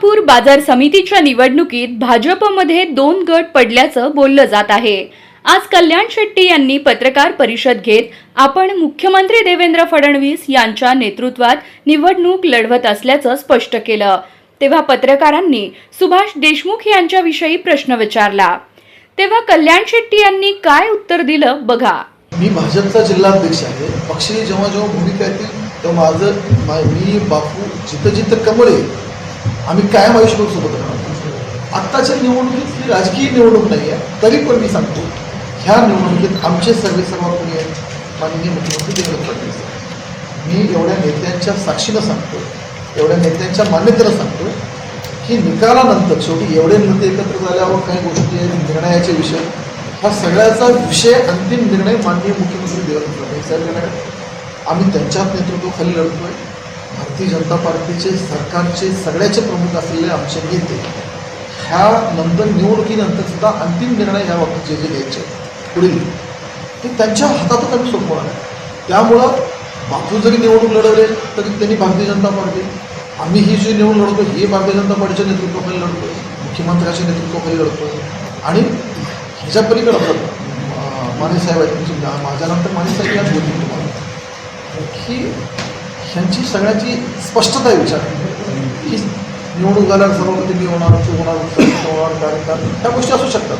नागपूर बाजार समितीच्या निवडणुकीत भाजपमध्ये 2 गट पडल्याचं बोललं जात आहे। आज कल्याण शेट्टी यांनी पत्रकार परिषद घेत आपण मुख्यमंत्री देवेंद्र फडणवीस यांच्या नेतृत्वात निवडणूक लढवत असल्याचं स्पष्ट केलं। तेव्हा पत्रकारांनी सुभाष देशमुख यांच्याविषयी प्रश्न विचारला, तेव्हा कल्याण शेट्टी यांनी काय उत्तर दिलं बघा। मी भाजपचा जिल्हाध्यक्ष आहे। पक्षी जेव्हा जेव्हा भूमिका येतील तेव्हा मी बापू जिथं कमळे आम्ही कायम आयुष्यभर सोबत राहणार। आत्ताच्या निवडणुकीत ही राजकीय निवडणूक नाही आहे, तरी पण मी सांगतो ह्या निवडणुकीत आमचे सर्वेसर्वा कोणी आहेत, माननीय मुख्यमंत्री देवेंद्र फडणवीस। मी एवढ्या नेत्यांच्या साक्षीनं सांगतो, एवढ्या नेत्यांच्या मान्यतेनं सांगतो की निकालानंतर शेवटी एवढे नेते एकत्र झाल्यावर काही गोष्टी निर्णयाचे विषय, हा सगळ्याचा विषय अंतिम निर्णय माननीय मुख्यमंत्री देवेंद्र फडणवीस साहेब घेणार आहेत। आम्ही त्यांच्याच नेतृत्वाखाली लढतोय। भारतीय जनता पार्टीचे सरकारचे सगळ्याचे प्रमुख असलेले आमचे नेते ह्या नंतर निवडणुकीनंतर सुद्धा अंतिम निर्णय ह्या बाबतीत जे घ्यायचे पुढील ते त्यांच्या हातातच आम्ही सोपवणार आहे। त्यामुळं बापू जरी निवडणूक लढवले तरी त्यांनी भारतीय जनता पार्टी, आम्ही ही जी निवडणूक लढतो ही भारतीय जनता पार्टीच्या नेतृत्वाखाली लढतोय, मुख्यमंत्र्याच्या नेतृत्वाखाली लढतोय। आणि ह्याच्या पलीकडे माने साहेब आहेत, म्हणजे माझ्यानंतर माने साहेब यात बोलतील तुम्हाला की ह्यांची सगळ्याची स्पष्टता आहे विचार की निवडणूक झाल्यावर सर्वप्रथम मी होणार, तू होणार, कार्यकाळ ह्या गोष्टी असू शकतात।